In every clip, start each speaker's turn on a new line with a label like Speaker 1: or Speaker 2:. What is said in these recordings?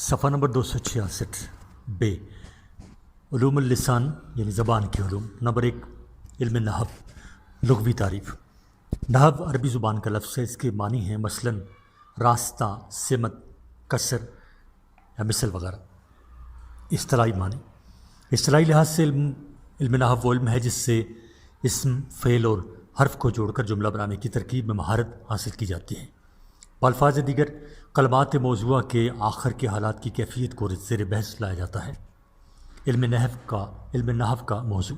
Speaker 1: صفحہ نمبر 266 بے علوم اللسان یعنی زبان کے علوم۔ نمبر 1 علم نحو لغوی تعریف۔ نحو عربی زبان کا لفظ ہے، اس کے معنی ہیں مثلاً راستہ، سمت، کسر یا مثل وغیرہ۔ اصطلاحی معنی، اصطلاحی لحاظ سے علم نحو وہ علم ہے جس سے اسم، فعل اور حرف کو جوڑ کر جملہ بنانے کی ترکیب میں مہارت حاصل کی جاتی ہے۔ بالفاظ دیگر کلمات موضوعہ کے آخر کے حالات کی کیفیت کو زیر بحث لایا جاتا ہے۔ علم نحو کا موضوع،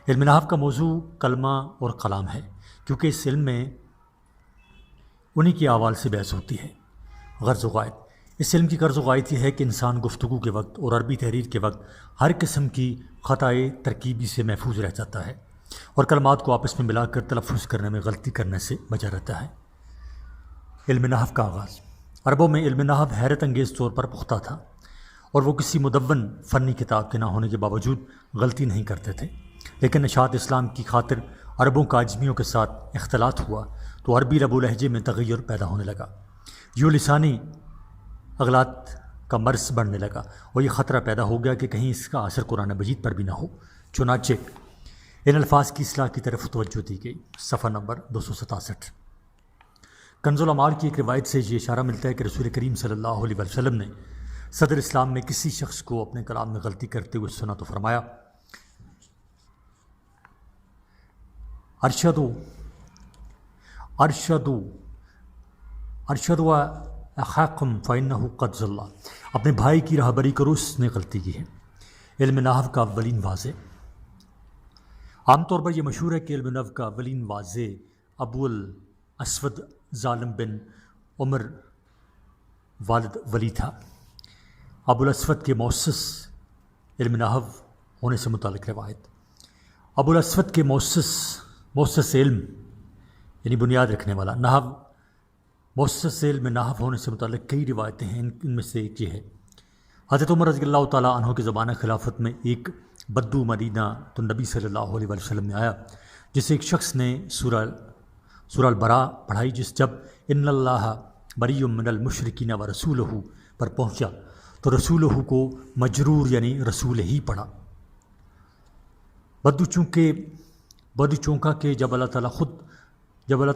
Speaker 1: علم نحو کا موضوع کلمہ اور کلام ہے، کیونکہ اس علم میں انہی کی احوال سے بحث ہوتی ہے۔ غرض و غائط، اس علم کی غرض و غائط یہ ہے کہ انسان گفتگو کے وقت اور عربی تحریر کے وقت ہر قسم کی خطائے ترکیبی سے محفوظ رہ جاتا ہے اور کلمات کو آپس میں ملا کر تلفظ کرنے میں غلطی کرنے سے بچا رہتا ہے۔ علم نحو کا آغاز، عربوں میں علم نحو حیرت انگیز طور پر پختہ تھا اور وہ کسی مدون فنی کتاب کے نہ ہونے کے باوجود غلطی نہیں کرتے تھے، لیکن اشاعت اسلام کی خاطر عربوں کا اجمیوں کے ساتھ اختلاط ہوا تو عربی لب و لہجے میں تغیر پیدا ہونے لگا، یوں لسانی اغلاط کا مرض بڑھنے لگا اور یہ خطرہ پیدا ہو گیا کہ کہیں اس کا اثر قرآن مجید پر بھی نہ ہو۔ چنانچہ ان الفاظ کی اصلاح کی طرف توجہ دی گئی۔ صفحہ نمبر 267۔ کنز العمال کی ایک روایت سے یہ اشارہ ملتا ہے کہ رسول کریم صلی اللہ علیہ وسلم نے صدر اسلام میں کسی شخص کو اپنے کلام میں غلطی کرتے ہوئے سنا تو فرمایا، ارشدوا اخاکم فانہ قد ضل، اپنے بھائی کی راہبری کرو، اس نے غلطی کی ہے۔ علم نحو کا اولین واضح، عام طور پر یہ مشہور ہے کہ علم نحو کا اولین واضح ابو الاسود ظالم بن عمر والد ولی تھا۔ ابو الاسود کے مؤسس علم نحو ہونے سے متعلق روایت، ابو الاسود کے مؤسس علم یعنی بنیاد رکھنے والا، نحو مؤسس علم نحو ہونے سے متعلق کئی روایتیں ہیں، ان میں سے ایک یہ ہے، حضرت عمر رضی اللہ تعالیٰ عنہ کے زمانہ خلافت میں ایک بدو مدینہ تو نبی صلی اللہ علیہ وسلم میں آیا، جسے ایک شخص نے سورہ البراء پڑھائی، جب ان اللہ بری من المشرکین و رسولہ پر پہنچا تو رسولہ کو مجرور یعنی رسول ہی پڑھا۔ بدو چونکا کہ جب اللہ تعالیٰ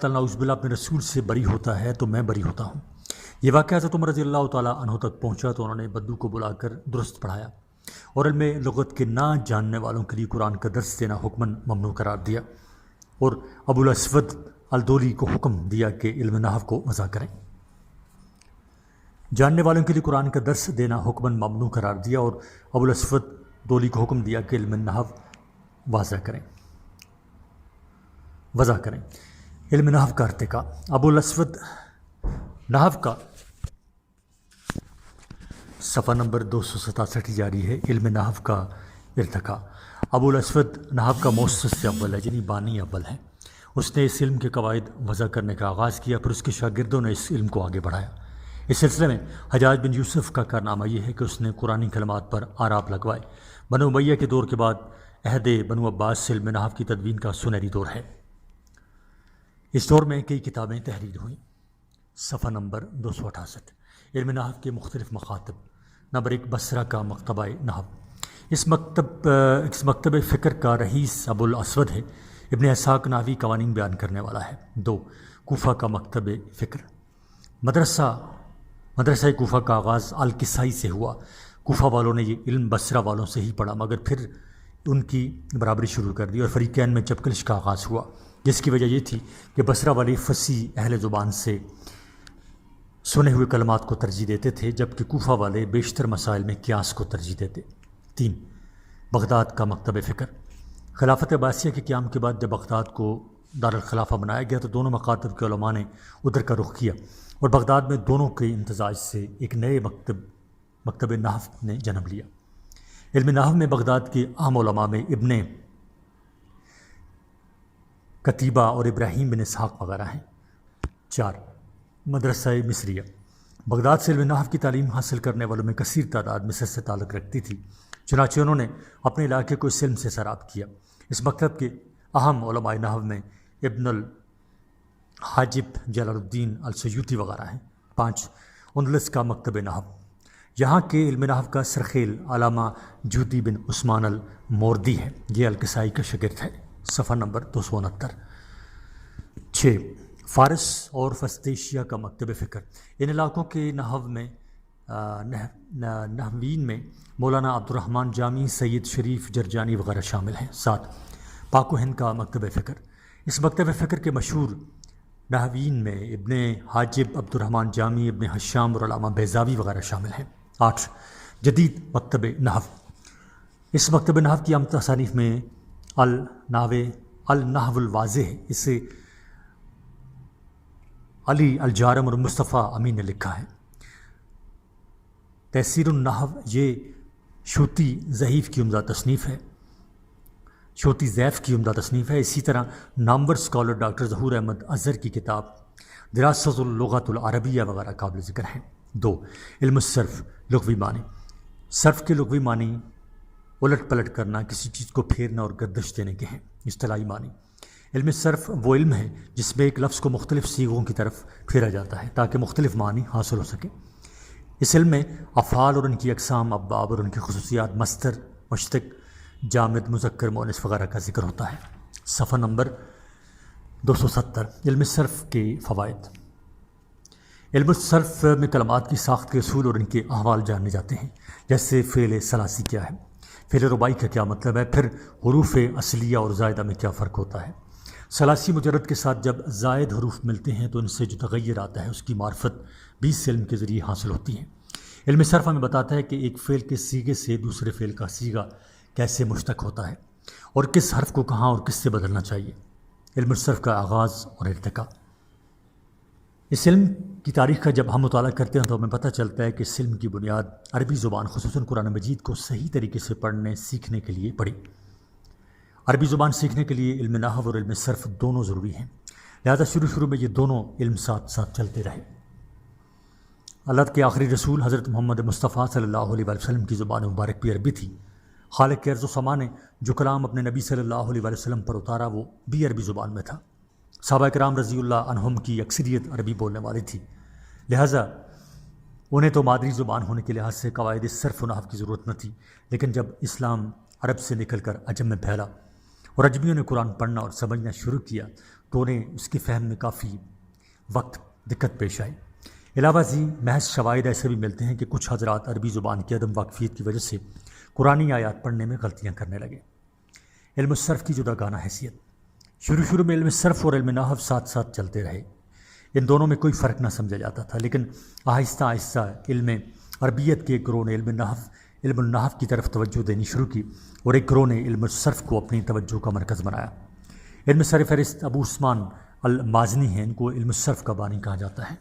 Speaker 1: نعوذ باللہ اپنے رسول سے بری ہوتا ہے تو میں بری ہوتا ہوں۔ یہ واقعہ حضرت عمر رضی اللہ تعالیٰ عنہ تک پہنچا تو انہوں نے بدو کو بلا کر درست پڑھایا اور علم لغت کے نہ جاننے والوں کے لیے قرآن کا درس دینا حکماً ممنوع قرار دیا، اور ابو الاسود الدولی کو حکم دیا کہ علم نحو کو وضع کریں۔ جاننے والوں کے لیے قرآن کا درس دینا حکماً ممنوع قرار دیا اور ابو الاسود دولی کو حکم دیا کہ علم نحو وضع کریں۔ علم نحو کا ارتقاء، ابو الاسود نحو کا صفحہ نمبر 267 جاری ہے۔ علم نحو کا ارتقاء، ابو الاسود نحو کا مؤسس اول ہے، یعنی بانی اول ہے۔ اس نے اس علم کے قواعد وضع کرنے کا آغاز کیا، پھر اس کے شاگردوں نے اس علم کو آگے بڑھایا۔ اس سلسلے میں حجاج بن یوسف کا کارنامہ یہ ہے کہ اس نے قرآنی کلمات پر آراب لگوائے۔ بنو امیہ کے دور کے بعد عہد بنو عباس سے علم نحو کی تدوین کا سنہری دور ہے۔ اس دور میں کئی کتابیں تحریر ہوئیں۔ صفحہ نمبر 268۔ علم نحو کے مختلف مکاتب۔ نمبر 1 بصرہ کا مکتبہ نحو، اس مکتب فکر کا رئیس ابو الاسود ہے، ابن اسحاق نحوی قوانین بیان کرنے والا ہے۔ 2 کوفہ کا مکتب فکر، مدرسہ کوفہ کا آغاز الکسائی سے ہوا۔ کوفہ والوں نے یہ علم بصرہ والوں سے ہی پڑھا، مگر پھر ان کی برابری شروع کر دی اور فریقین میں چپکلش کا آغاز ہوا، جس کی وجہ یہ تھی کہ بصرہ والے فصیح اہل زبان سے سنے ہوئے کلمات کو ترجیح دیتے تھے، جبکہ کوفہ والے بیشتر مسائل میں قیاس کو ترجیح دیتے۔ 3 بغداد کا مکتب فکر، خلافت عباسیہ کے قیام کے بعد جب بغداد کو دارالخلافہ بنایا گیا تو دونوں مکاتب کے علماء نے ادھر کا رخ کیا اور بغداد میں دونوں کے امتزاج سے ایک نئے مکتب نحو نے جنم لیا۔ علم نحو میں بغداد کے اہم علماء میں ابن قتیبہ اور ابراہیم بن اسحاق وغیرہ ہیں۔ 4 مدرسہ مصریہ، بغداد سے علم نحو کی تعلیم حاصل کرنے والوں میں کثیر تعداد مصر سے تعلق رکھتی تھی، چنانچہ انہوں نے اپنے علاقے کو اس علم سے سیراب کیا۔ اس مکتب کے اہم علماء نحو میں ابن الحاجب، جلال الدین السیوطی وغیرہ ہیں۔ 5 اندلس کا مکتب نحو، یہاں کے علم نحو کا سرخیل علامہ جودی بن عثمان الموردی ہے، یہ الکسائی کا شاگرد ہے۔ صفحہ نمبر 269۔ 6 فارس اور وسط ایشیا کا مکتب فکر، ان علاقوں کے نحو میں نحوین میں مولانا عبد الرحمن جامی، سید شریف جرجانی وغیرہ شامل ہیں۔ 7 پاک و ہند کا مکتب فکر، اس مکتب فکر کے مشہور نحوین میں ابن حاجب، عبد الرحمن جامی، ابن حشام اور علامہ بیضاوی وغیرہ شامل ہیں۔ 8 جدید مکتب نحو، اس مکتب نحو کی عام تصانیف میں النحو الواضح ہے، اسے علی الجارم اور مصطفیٰ امین نے لکھا ہے۔ تحسیر النحو، یہ شوتی ضعیف کی عمدہ تصنیف ہے، شوتی ضعیف کی عمدہ تصنیف ہے۔ اسی طرح نامور اسکالر ڈاکٹر ظہور احمد اظہر کی کتاب دراست اللغۃ العربیہ وغیرہ قابل ذکر ہیں۔ 2 علم الصرف، لغوی معنی، صرف کے لغوی معنی الٹ پلٹ کرنا، کسی چیز کو پھیرنا اور گردش دینے کے ہیں۔ اصطلاحی معنی، علم صرف وہ علم ہے جس میں ایک لفظ کو مختلف صیغوں کی طرف پھیرا جاتا ہے تاکہ مختلف معنی حاصل ہو سکے۔ اس علم میں افعال اور ان کی اقسام، ابواب اور ان کی خصوصیات، مصدر، مشتق، جامد، مذکر، مؤنث وغیرہ کا ذکر ہوتا ہے۔ صفحہ نمبر 270۔ علم صرف کے فوائد، علم الصرف میں کلمات کی ساخت کے اصول اور ان کے احوال جانے جاتے ہیں، جیسے فعل ثلاثی کیا ہے، فعل رباعی کا کیا مطلب ہے، پھر حروف اصلیہ اور زائدہ میں کیا فرق ہوتا ہے۔ ثلاثی مجرد کے ساتھ جب زائد حروف ملتے ہیں تو ان سے جو تغیر آتا ہے اس کی معرفت بھی اس علم کے ذریعے حاصل ہوتی ہے۔ علم صرف ہمیں بتاتا ہے کہ ایک فعل کے صیغے سے دوسرے فعل کا صیغہ کیسے مشتق ہوتا ہے اور کس حرف کو کہاں اور کس سے بدلنا چاہیے۔ علم الصرف کا آغاز اور ارتقاء، اس علم کی تاریخ کا جب ہم مطالعہ کرتے ہیں تو ہمیں پتہ چلتا ہے کہ اس علم کی بنیاد عربی زبان خصوصاً قرآن مجید کو صحیح طریقے سے پڑھنے سیکھنے کے لیے پڑی۔ عربی زبان سیکھنے کے لیے علم نحو اور علم صرف دونوں ضروری ہیں، لہذا شروع میں یہ دونوں علم ساتھ ساتھ چلتے رہے۔ اللہ کے آخری رسول حضرت محمد مصطفیٰ صلی اللہ علیہ وسلم کی زبان مبارک بھی عربی تھی۔ خالق ارض و سما نے جو کلام اپنے نبی صلی اللہ علیہ وسلم پر اتارا وہ بھی عربی زبان میں تھا۔ صحابہ کرام رضی اللہ عنہم کی اکثریت عربی بولنے والی تھی، لہٰذا انہیں تو مادری زبان ہونے کے لحاظ سے قواعد صرف و نحو کی ضرورت نہ تھی، لیکن جب اسلام عرب سے نکل کر عجم میں پھیلا اور عجمیوں نے قرآن پڑھنا اور سمجھنا شروع کیا تو انہیں اس کی فہم میں کافی وقت دقت پیش آئی۔ علاوہ ازیں محض شواہد ایسے بھی ملتے ہیں کہ کچھ حضرات عربی زبان کی عدم واقفیت کی وجہ سے قرآنی آیات پڑھنے میں غلطیاں کرنے لگے۔ علم الصرف کی جداگانہ حیثیت، شروع میں علم صرف اور علم نحو ساتھ ساتھ چلتے رہے، ان دونوں میں کوئی فرق نہ سمجھا جاتا تھا، لیکن آہستہ آہستہ علم عربیت کے ایک گروہ نے علم النحو کی طرف توجہ دینی شروع کی اور ایک گروہ نے علم الصرف کو اپنی توجہ کا مرکز بنایا۔ علم سرفہرست ابو عثمان المازنی ہیں، ان کو علم الصرف کا بانی کہا جاتا ہے۔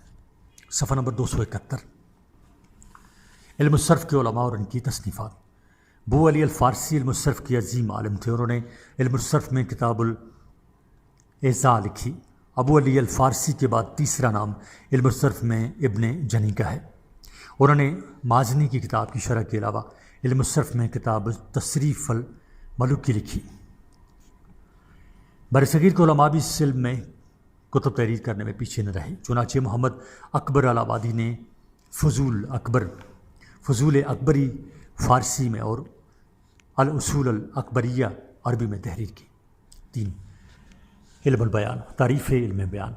Speaker 1: صفحہ نمبر 271۔ علم الصرف کے علماء اور ان کی تصنیفات، ابو علی الفارسی علم الصرف کے عظیم عالم تھے، انہوں نے علم الصرف میں کتاب الاعضاء لکھی۔ ابو علی الفارسی کے بعد تیسرا نام علم الصرف میں ابن جنی کا ہے۔ انہوں نے مازنی کی کتاب کی شرح کے علاوہ علم الصرف میں کتاب تصریف الملوکی لکھی۔ برصغیر کے علماء بھی اس علم میں کتب تحریر کرنے میں پیچھے نہ رہے، چنانچہ محمد اکبر الہ آبادی نے فضول اکبری فارسی میں اور الاصول الاکبریہ عربی میں تحریر کی۔ 3 علم البیان، تعریف علم بیان،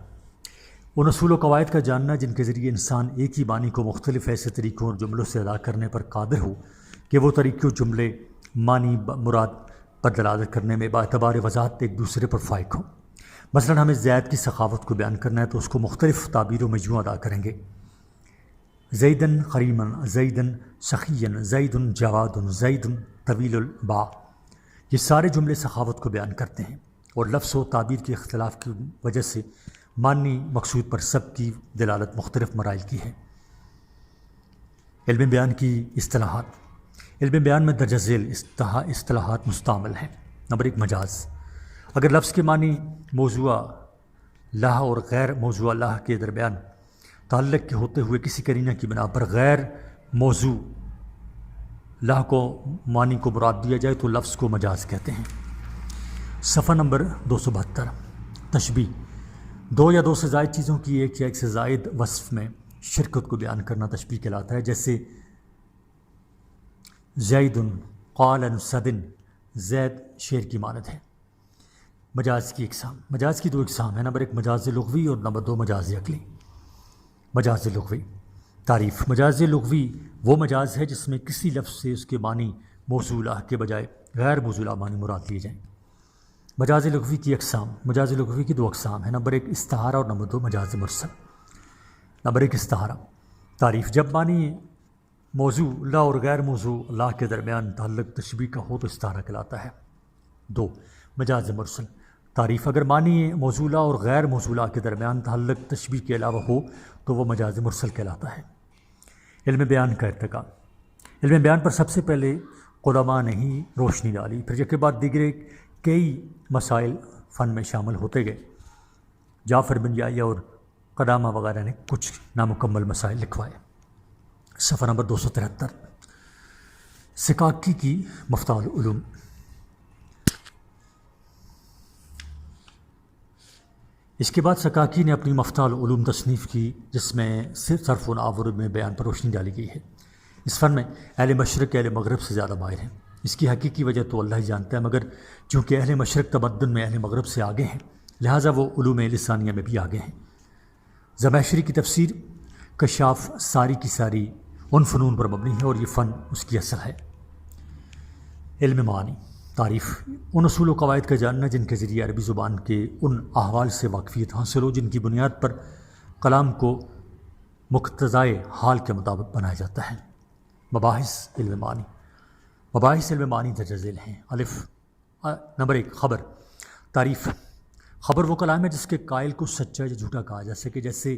Speaker 1: ان اصول و قواعد کا جاننا جن کے ذریعے انسان ایک ہی بانی کو مختلف ایسے طریقوں اور جملوں سے ادا کرنے پر قادر ہو کہ وہ طریقے و جملے معنی مراد پر دلالت کرنے میں باعتبار وضاحت ایک دوسرے پر فائق ہوں۔ مثلا ہمیں زید کی سخاوت کو بیان کرنا ہے تو اس کو مختلف تعبیروں میں یوں ادا کریں گے: زیدن قریمن، زیدن سخین، زیدن جواد، زیدن طویل الباع۔ یہ سارے جملے سخاوت کو بیان کرتے ہیں اور لفظ و تعبیر کے اختلاف کی وجہ سے معنی مقصود پر سب کی دلالت مختلف مراحل کی ہے۔ علم بیان کی اصطلاحات، علم بیان میں درجہ ذیل اصطلاحات مستعمل ہیں۔ نمبر 1 مجاز، اگر لفظ کے معنی موضوع لہ اور غیر موضوع لہ کے درمیان تعلق کے ہوتے ہوئے کسی قرینہ کی بنا پر غیر موضوع لہ کو معنی کو مراد دیا جائے تو لفظ کو مجاز کہتے ہیں۔ صفحہ نمبر 272۔ تشبیہ، 2 یا 2 سے زائد چیزوں کی ایک یا ایک سے زائد وصف میں شرکت کو بیان کرنا تشبیہ کہلاتا ہے، جیسے زید قال سد، زید شعر کی مانند ہے۔ مجاز کی اقسام، مجاز کی دو اقسام ہیں، نمبر ایک مجاز لغوی اور نمبر دو مجاز عقلی۔ مجاز لغوی تعریف، مجاز لغوی وہ مجاز ہے جس میں کسی لفظ سے اس کے معنی موصولہ کے بجائے غیر موصولہ معنی مراد لیے جائیں۔ مجاز لغوی کی اقسام، مجاز لغوی کی دو اقسام ہیں، نمبر ایک استعارہ اور نمبر دو مجاز مرسل۔ نمبر ایک استعارہ تعریف، جب معنی موضوع لا اور غیر موضوع لا کے درمیان تعلق تشبیہ کا ہو تو استعارہ کہلاتا ہے۔ دو مجاز مرسل تعریف، اگر معنی موضوع لا اور غیر موضوع لا کے درمیان تعلق تشبیہ کے علاوہ ہو تو وہ مجاز مرسل کہلاتا ہے۔ علم بیان کا ارتقاء، علم بیان پر سب سے پہلے علماء نے ہی روشنی ڈالی، پھر اس کے بعد دیگر کئی مسائل فن میں شامل ہوتے گئے۔ جعفر بن یحییٰ اور قدامہ وغیرہ نے کچھ نامکمل مسائل لکھوائے۔ صفحہ نمبر 273 سکاکی کی مفتاح العلوم۔ اس کے بعد سکاکی نے اپنی مفتاح العلوم تصنیف کی، جس میں صرف و نحو میں بیان پر روشنی ڈالی گئی ہے۔ اس فن میں اہل مشرق اہل مغرب سے زیادہ ماہر ہیں۔ اس کی حقیقی وجہ تو اللہ ہی جانتا ہے، مگر چونکہ اہل مشرق تمدن میں اہل مغرب سے آگے ہیں لہٰذا وہ علوم لسانیہ میں بھی آگے ہیں۔ زمخشری کی تفسیر کشاف ساری کی ساری ان فنون پر مبنی ہے اور یہ فن اس کی اصل ہے۔ علم معانی تعریف، ان اصول و قواعد کا جاننا جن کے ذریعے عربی زبان کے ان احوال سے واقفیت حاصل ہو جن کی بنیاد پر کلام کو مقتضائے حال کے مطابق بنایا جاتا ہے۔ مباحث علم معانی، مباحث علم معانی درج ذیل ہیں۔ الف نمبر ایک خبر تعریف، خبر وہ کلام ہے جس کے قائل کو سچا یا جھوٹا کہا جا سکے، جیسے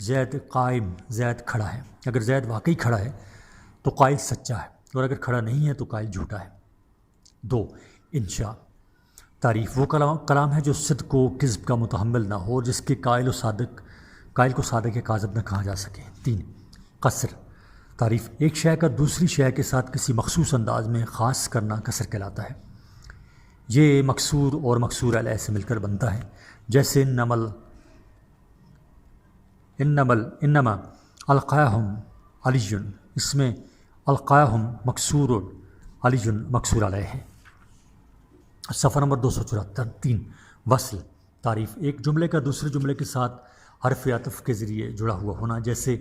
Speaker 1: زید قائم، زید کھڑا ہے۔ اگر زید واقعی کھڑا ہے تو قائل سچا ہے، اور اگر کھڑا نہیں ہے تو قائل جھوٹا ہے۔ دو انشاء تعریف، وہ کلام ہے جو صدق و کذب کا متحمل نہ ہو اور جس کے قائل کو صادق یا کاذب نہ کہا جا سکے۔ تین قصر تعریف، ایک شے کا دوسری شے کے ساتھ کسی مخصوص انداز میں خاص کرنا قصر کہلاتا ہے۔ یہ مقصور اور مقصور علیہ سے مل کر بنتا ہے، جیسے انما القاہم علی، اس میں القاہم مقصور علی مقصور علیہ ہے۔ صفحہ نمبر 274 تین وصل تعریف، ایک جملے کا دوسرے جملے کے ساتھ حرف عطف کے ذریعے جڑا ہوا ہونا، جیسے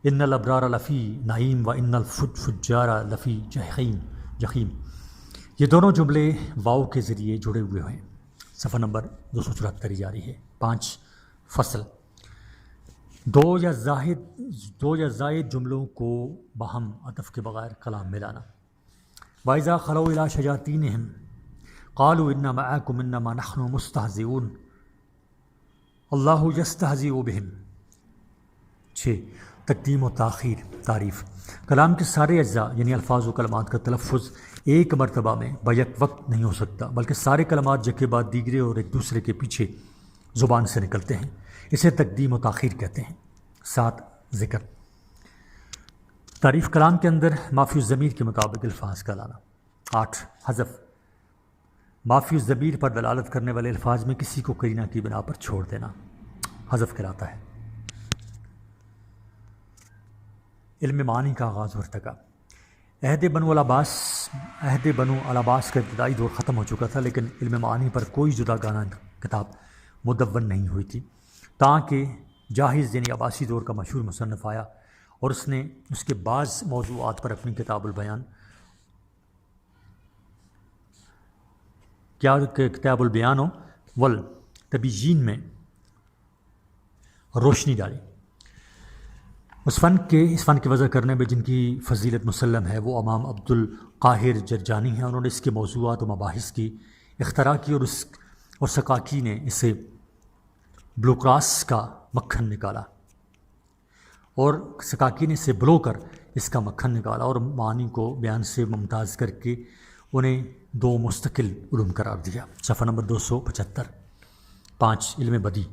Speaker 1: ان الابرار لفی نعیم و ان الفجار لفی جحیم۔ یہ دونوں جملے واو کے ذریعے جڑے ہوئے ہیں۔ صفحہ نمبر 274 جاری ہے۔ پانچ فصل، دو یا زائد جملوں کو باہم عطف کے بغیر کلام میں لانا۔ وَإِذَا خَلَوْا إِلَىٰ شَيَاطِینِهِمْ قَالُوا إِنَّا مَعَكُمْ إِنَّمَا نَحْنُ مُسْتَهْزِئُونَ اللَّهُ يَسْتَهْزِئُ بِهِمْ۔ 6 تقدیم و تاخیر تعریف، کلام کے سارے اجزاء یعنی الفاظ و کلمات کا تلفظ ایک مرتبہ میں بیک وقت نہیں ہو سکتا، بلکہ سارے کلمات جگہ بعد دیگرے اور ایک دوسرے کے پیچھے زبان سے نکلتے ہیں، اسے تقدیم و تاخیر کہتے ہیں۔ 7 ذکر تعریف، کلام کے اندر مافی الضمیر کے مطابق الفاظ کا لانا۔ 8 حذف، مافی الضمیر پر دلالت کرنے والے الفاظ میں کسی کو قرینہ کی بنا پر چھوڑ دینا حذف کہلاتا ہے۔ علم معانی کا آغاز و ارتقاء، عہد بنو العباس کا ابتدائی دور ختم ہو چکا تھا، لیکن علم معانی پر کوئی جدا گانا کتاب مدون نہیں ہوئی تھی، تاکہ جاہز یعنی عباسی دور کا مشہور مصنف آیا اور اس نے اس کے بعض موضوعات پر اپنی کتاب البیان کتاب البیان والتبیین میں روشنی ڈالی۔ اس فن کے وضع کرنے میں جن کی فضیلت مسلم ہے وہ امام عبد القاہر جرجانی ہیں۔ انہوں نے اس کے موضوعات و مباحث کی اختراع کی اور سکاکی نے اسے بلوکراس کا مکھن نکالا، اور سکاکی نے اسے بلو کر اس کا مکھن نکالا اور معانی کو بیان سے ممتاز کر کے انہیں 2 مستقل علوم قرار دیا۔ صفحہ نمبر 275 5 علم بدی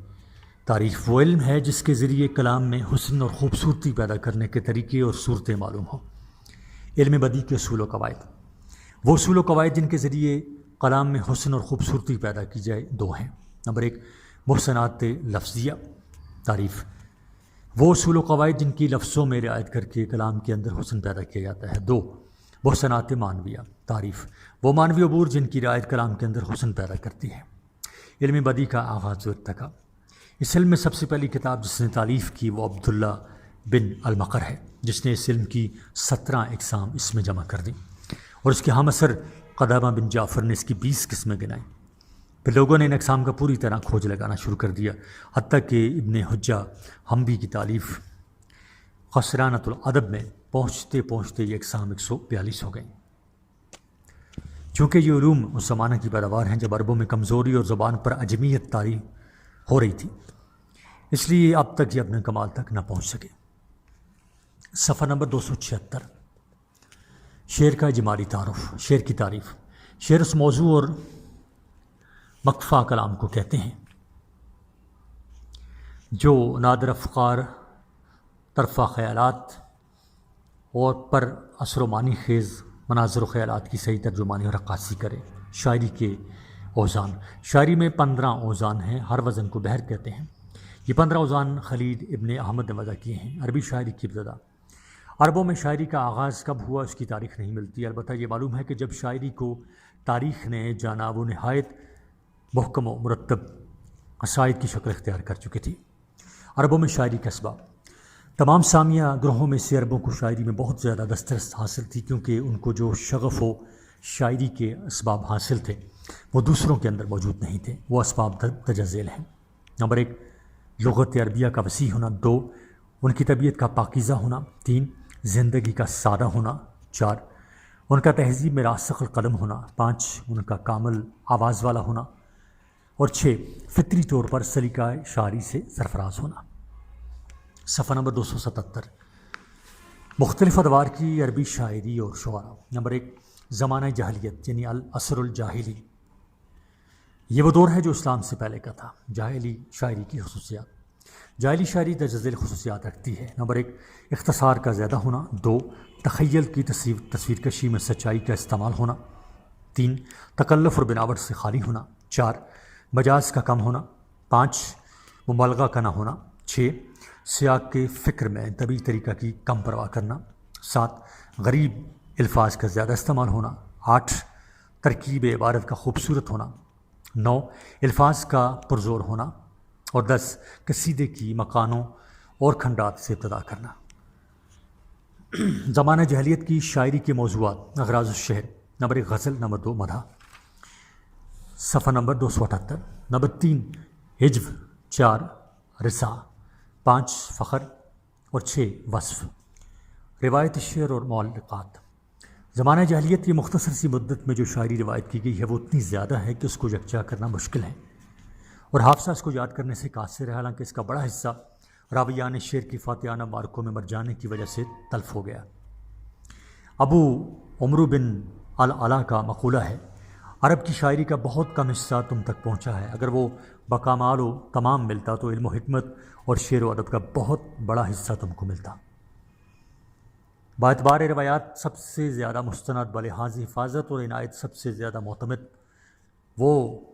Speaker 1: تعریف، وہ علم ہے جس کے ذریعے کلام میں حسن اور خوبصورتی پیدا کرنے کے طریقے اور صورتیں معلوم ہوں۔ علم بدی کے اصول و قواعد، وہ اصول و قواعد جن کے ذریعے کلام میں حسن اور خوبصورتی پیدا کی جائے 2 ہیں۔ نمبر 1 محسنات لفظیہ تعریف، وہ اصول و قواعد جن کی لفظوں میں رعایت کر کے کلام کے اندر حسن پیدا کیا جاتا ہے۔ 2 محسنات معنویہ تعریف، وہ معنوی عبور جن کی رعایت کلام کے اندر حسن پیدا کرتی ہے۔ علم بدیع کا آغاز و ارتقا، اس علم میں سب سے پہلی کتاب جس نے تالیف کی وہ عبداللہ بن المقر ہے، جس نے اس علم کی 17 اقسام اس میں جمع کر دیں، اور اس کے ہم اثر قدامہ بن جعفر نے اس کی 20 قسمیں گنائیں۔ پھر لوگوں نے ان اقسام کا پوری طرح کھوج لگانا شروع کر دیا، حتیٰ کہ ابن حجہ حنبی کی تالیف خسرانۃ الادب میں پہنچتے پہنچتے یہ اقسام 142 ہو گئیں۔ چونکہ یہ علوم اس زمانہ کی پیداوار ہیں جب عربوں میں کمزوری اور زبان پر عجمیت طاری ہو رہی تھی، اس لیے اب تک یہ اپنے کمال تک نہ پہنچ سکے۔ صفحہ نمبر 276، شعر کا اجمالی تعارف۔ شعر کی تعریف، شعر اس موضوع اور مقفع کلام کو کہتے ہیں جو نادر افکار، طرفہ خیالات اور پر اثر و معنی خیز مناظر و خیالات کی صحیح ترجمانی اور عکاسی کرے۔ شاعری کے اوزان، شاعری میں 15 اوزان ہیں، ہر وزن کو بحر کہتے ہیں۔ یہ 15 اوزان خلیل ابن احمد نے وضع کیے ہیں۔ عربی شاعری کی ابتدا، عربوں میں شاعری کا آغاز کب ہوا اس کی تاریخ نہیں ملتی، البتہ یہ معلوم ہے کہ جب شاعری کو تاریخ نے جانا وہ نہایت محکم و مرتب قصائد کی شکل اختیار کر چکی تھی۔ عربوں میں شاعری کا اسباب، تمام سامیہ گروہوں میں سے عربوں کو شاعری میں بہت زیادہ دسترس حاصل تھی، کیونکہ ان کو جو شغف و شاعری کے اسباب حاصل تھے وہ دوسروں کے اندر موجود نہیں تھے۔ وہ اسباب درج ذیل ہیں۔ نمبر 1، لغت عربیہ کا وسیع ہونا۔ 2، ان کی طبیعت کا پاکیزہ ہونا۔ 3، زندگی کا سادہ ہونا۔ 4، ان کا تہذیب میں راسخ القدم ہونا۔ 5، ان کا کامل آواز والا ہونا۔ اور 6، فطری طور پر سلیقہ شاعری سے سرفراز ہونا۔ صفحہ نمبر 277، مختلف ادوار کی عربی شاعری اور شعراء۔ نمبر 1، زمانہ جاہلیت یعنی العصر الجاہلی، یہ وہ دور ہے جو اسلام سے پہلے کا تھا۔ جاہلی شاعری کی خصوصیات، جاہلی شاعری درج ذیل خصوصیات رکھتی ہے۔ نمبر 1، اختصار کا زیادہ ہونا۔ 2، تخیل کی تصویر کشی میں سچائی کا استعمال ہونا۔ 3، تکلف اور بناوٹ سے خالی ہونا۔ 4، مجاز کا کم ہونا۔ 5، مبالغہ کا نہ ہونا۔ 6، سیاق کے فکر میں طبی طریقہ کی کم پرواہ کرنا۔ 7، غریب الفاظ کا زیادہ استعمال ہونا۔ 8، ترکیب عبارت کا خوبصورت ہونا۔ 9، الفاظ کا پرزور ہونا۔ اور 10، قصیدے کی مکانوں اور کھنڈات سے ابتدا کرنا۔ زمانہ جاہلیت کی شاعری کے موضوعات، اغراض الشعر۔ نمبر 1، غزل۔ نمبر 2، مدح۔ صفحہ نمبر 278۔ نمبر 3، ہجو۔ 4، رثا۔ 5، فخر۔ اور 6، وصف۔ روایت شعر اور معلقات، زمانہ جاہلیت کی مختصر سی مدت میں جو شاعری روایت کی گئی ہے وہ اتنی زیادہ ہے کہ اس کو یکجا کرنا مشکل ہے، اور حافظہ اس کو یاد کرنے سے قاصر ہے، حالانکہ اس کا بڑا حصہ راویان شعر کی فاتحانہ مارکوں میں مر جانے کی وجہ سے تلف ہو گیا۔ ابو عمرو بن العلا کا مقولہ ہے، عرب کی شاعری کا بہت کم حصہ تم تک پہنچا ہے، اگر وہ بکمال و تمام ملتا تو علم و حکمت اور شعر و ادب کا بہت بڑا حصہ تم کو ملتا۔ باعتبار روایات سب سے زیادہ مستند، بلحاظ حفاظت اور عنایت سب سے زیادہ معتمد وہ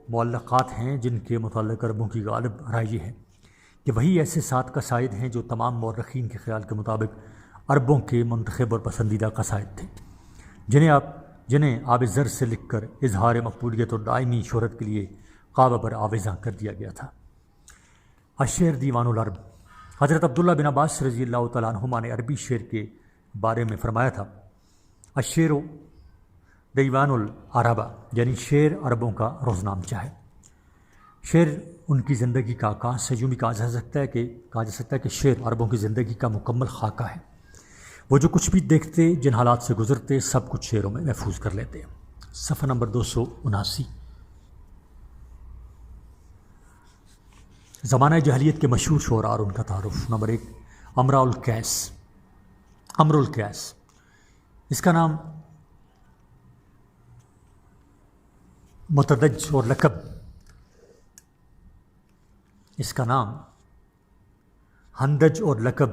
Speaker 1: معلقات ہیں جن کے متعلق عربوں کی غالب رائے یہ ہے کہ وہی ایسے 7 قصائد ہیں جو تمام مورخین کے خیال کے مطابق عربوں کے منتخب اور پسندیدہ قصائد تھے، جنہیں آب زر سے لکھ کر اظہار مقبولیت اور دائمی شہرت کے لیے قابہ پر آویزاں کر دیا گیا تھا۔ الشعر دیوان العرب، حضرت عبداللہ بن عباس رضی اللہ تعالیٰ عنہما نے عربی شعر کے بارے میں فرمایا تھا، الشعر دیوان العربہ، یعنی شعر عربوں کا روزنامچہ ہے۔ شعر ان کی زندگی کا عکاس ہے، یوں بھی کہا جا سکتا ہے کہ شعر عربوں کی زندگی کا مکمل خاکہ ہے۔ وہ جو کچھ بھی دیکھتے، جن حالات سے گزرتے، سب کچھ شعروں میں محفوظ کر لیتے۔ صفحہ نمبر 279، زمانہ جاہلیت کے مشہور شعراء اور ان کا تعارف۔ نمبر 1، امر القیس، اس کا نام متدج اور لقب، اس کا نام ہندج اور لقب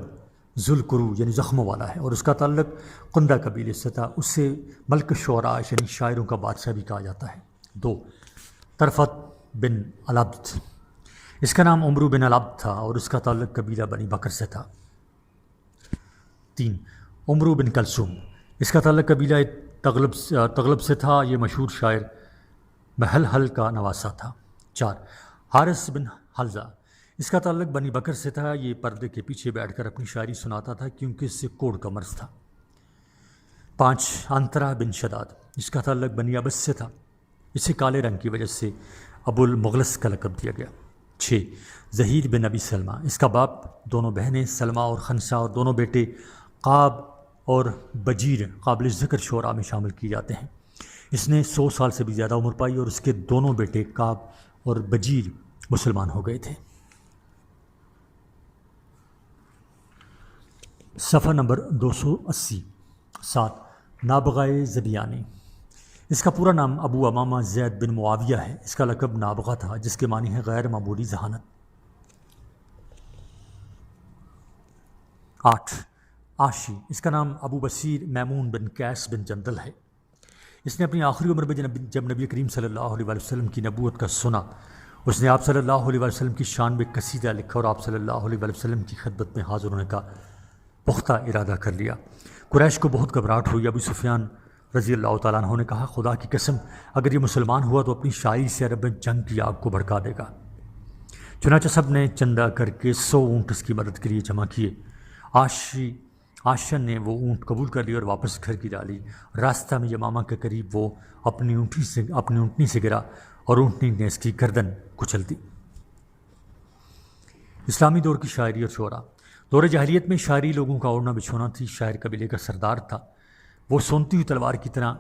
Speaker 1: ذوالقرو یعنی زخموں والا ہے، اور اس کا تعلق قندہ قبیلے سے تھا، اس سے ملک شعراء یعنی شاعروں کا بادشاہ بھی کہا جاتا ہے۔ 2، طرفت بن العبد، اس کا نام عمرو بن العبد تھا اور اس کا تعلق قبیلہ بنی بکر سے تھا۔ 3 عمرو بن کلثوم، اس کا تعلق قبیلہ تغلب سے تھا، یہ مشہور شاعر محلحل کا نواسہ تھا۔ 4 حارث بن حلزہ، اس کا تعلق بنی بکر سے تھا، یہ پردے کے پیچھے بیٹھ کر اپنی شاعری سناتا تھا کیونکہ اس سے کوڑ کا مرض تھا۔ 5 عنترہ بن شداد، اس کا تعلق بنی عبس سے تھا، اسے کالے رنگ کی وجہ سے ابو المغلس کا لقب دیا گیا۔ 6 زہیر بن ابی سلمہ، اس کا باپ، دونوں بہنیں سلمہ اور خنسہ اور دونوں بیٹے قاب اور بجیر قابل ذکر شعراء میں شامل کیے جاتے ہیں۔ اس نے 100 سال سے بھی زیادہ عمر پائی اور اس کے دونوں بیٹے قاب اور بجیر مسلمان ہو گئے تھے۔ صفحہ نمبر 280۔ 7 نابغہ زبیانی، اس کا پورا نام ابو امامہ زید بن معاویہ ہے، اس کا لقب نابغہ تھا جس کے معنی ہے غیر معمولی ذہانت۔ 8 عاشی، اس کا نام ابو بصیر میمون بن قیس بن جندل ہے، اس نے اپنی آخری عمر میں جب نبی کریم صلی اللہ علیہ وسلم کی نبوت کا سنا، اس نے آپ صلی اللہ علیہ وسلم کی شان میں قصیدہ لکھا اور آپ صلی اللہ علیہ وسلم کی خدمت میں حاضر ہونے کا پختہ ارادہ کر لیا۔ قریش کو بہت گھبراہٹ ہوئی۔ ابو سفیان رضی اللہ تعالیٰ عنہ نے کہا، خدا کی قسم اگر یہ مسلمان ہوا تو اپنی شاعری سے عرب میں جنگ کی آگ کو بھڑکا دے گا۔ چنانچہ سب نے چندہ کر کے 100 اونٹ اس کی مدد کے لیے جمع کیے۔ آشن نے وہ اونٹ قبول کر لی اور واپس گھر کی ڈالی۔ راستہ میں یمامہ کے قریب وہ اپنی اونٹنی سے گرا اور اونٹنی نے اس کی گردن کچل دی۔ اسلامی دور کی شاعری اور شعراء۔ دور جاہلیت میں شاعری لوگوں کا اوڑھنا بچھونا تھی۔ شاعر قبیلے کا سردار تھا، وہ سونتی ہوئی تلوار کی طرح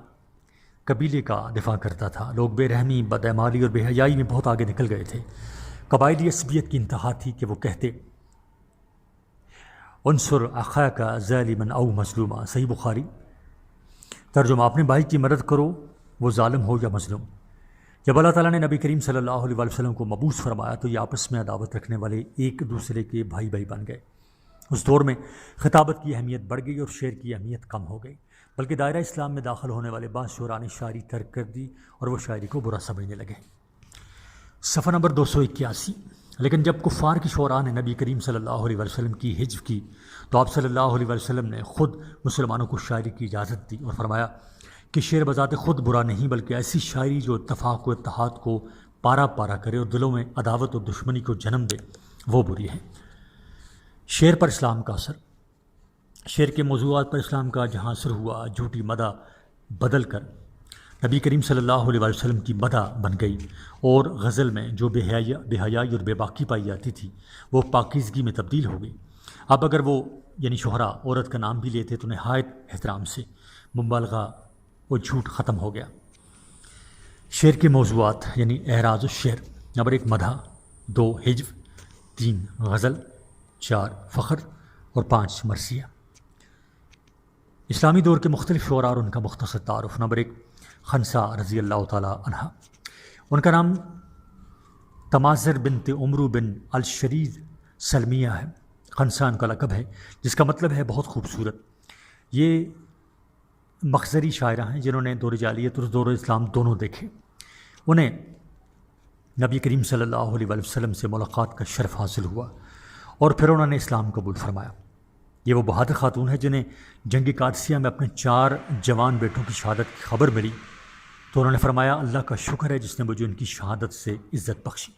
Speaker 1: قبیلے کا دفاع کرتا تھا۔ لوگ بے رحمی، بدعمالی اور بے حیائی میں بہت آگے نکل گئے تھے۔ قبائلی عصبیت کی انتہا تھی کہ وہ کہتے انصر اخاک ظالما او مظلوما، صحیح بخاری۔ ترجمہ، اپنے بھائی کی مدد کرو وہ ظالم ہو یا مظلوم۔ جب اللہ تعالیٰ نے نبی کریم صلی اللہ علیہ وسلم کو مبعوث فرمایا تو یہ آپس میں عداوت رکھنے والے ایک دوسرے کے بھائی بن گئے۔ اس دور میں خطابت کی اہمیت بڑھ گئی اور شعر کی اہمیت کم ہو گئی، بلکہ دائرہ اسلام میں داخل ہونے والے بعض شعراء نے شاعری ترک کر دی اور وہ شاعری کو برا سمجھنے لگے۔ صفحہ نمبر 281۔ لیکن جب کفار کی شعراء نے نبی کریم صلی اللہ علیہ وسلم کی حجب کی تو آپ صلی اللہ علیہ وسلم نے خود مسلمانوں کو شاعری کی اجازت دی اور فرمایا کہ شعر بذات خود برا نہیں، بلکہ ایسی شاعری جو اتفاق و اتحاد کو پارا کرے اور دلوں میں عداوت اور دشمنی کو جنم دے وہ بری ہے۔ شعر پر اسلام کا اثر۔ شعر کے موضوعات پر اسلام کا جہاں اثر ہوا، جھوٹی مدح بدل کر نبی کریم صلی اللہ علیہ وسلم کی مدح بن گئی، اور غزل میں جو بے حیائی اور بے باکی پائی جاتی تھی وہ پاکیزگی میں تبدیل ہو گئی۔ اب اگر وہ یعنی شہرا عورت کا نام بھی لیتے تو نہایت احترام سے مبالغہ و جھوٹ ختم ہو گیا۔ شعر کے موضوعات یعنی اعراض الشعر۔ نمبر 1 مدح، 2 حجب، 3 غزل، 4 فخر اور 5 مرثیہ۔ اسلامی دور کے مختلف شعراء اور ان کا مختصر تعارف۔ نمبر 1 خنسہ رضی اللہ تعالیٰ عنہ، ان کا نام تماظر بنت عمرو بن الشرید سلمیہ ہے۔ خنسہ ان کا لقب ہے جس کا مطلب ہے بہت خوبصورت۔ یہ مخزری شاعرہ ہیں جنہوں نے دور جاہلیت اور دور اسلام دونوں دیکھے۔ انہیں نبی کریم صلی اللہ علیہ وسلم سے ملاقات کا شرف حاصل ہوا اور پھر انہوں نے اسلام قبول فرمایا۔ یہ وہ بہادر خاتون ہے جنہیں جنگ قادسیہ میں اپنے 4 جوان بیٹوں کی شہادت کی خبر ملی تو انہوں نے فرمایا، اللہ کا شکر ہے جس نے مجھے ان کی شہادت سے عزت بخشی۔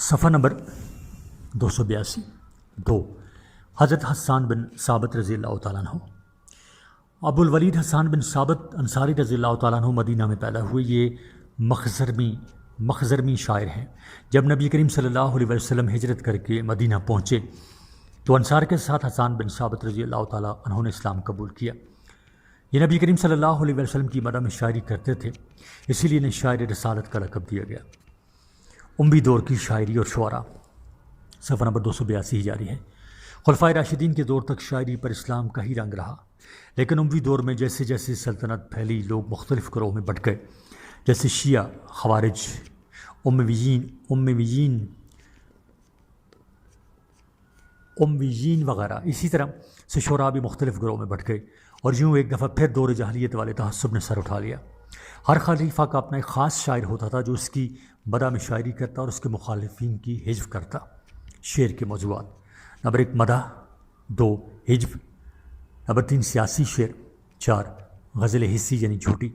Speaker 1: صفحہ نمبر 282۔ 2 حضرت حسان بن ثابت رضی اللہ تعالیٰ عنہ۔ ابو الولید حسان بن ثابت انصاری رضی اللہ تعالیٰ عنہ مدینہ میں پیدا ہوئے۔ یہ مخزرمی شاعر ہیں۔ جب نبی کریم صلی اللہ علیہ وسلم ہجرت کر کے مدینہ پہنچے تو انصار کے ساتھ حسان بن ثابت رضی اللہ تعالیٰ عنہ نے اسلام قبول کیا۔ یہ نبی کریم صلی اللہ علیہ وسلم کی مدح میں شاعری کرتے تھے، اسی لیے انہیں شاعر رسالت کا لقب دیا گیا۔ اموی دور کی شاعری اور شعراء۔ صفحہ نمبر 282 جاری ہے۔ خلفائے راشدین کے دور تک شاعری پر اسلام کا ہی رنگ رہا، لیکن اموی دور میں جیسے جیسے سلطنت پھیلی لوگ مختلف گروہوں میں بٹ گئے، جیسے شیعہ، خوارج، امیین وغیرہ۔ اسی طرح سے شعراء بھی مختلف گروہوں میں بٹ گئے اور یوں ایک دفعہ پھر دور جاہلیت والے تعصب نے سر اٹھا لیا۔ ہر خلیفہ کا اپنا ایک خاص شاعر ہوتا تھا جو اس کی مدح میں شاعری کرتا اور اس کے مخالفین کی حجب کرتا۔ شعر کے موضوعات۔ نمبر 1 مدح، 2 ہجو، نمبر 3 سیاسی شعر، 4 غزل حسی یعنی جھوٹی،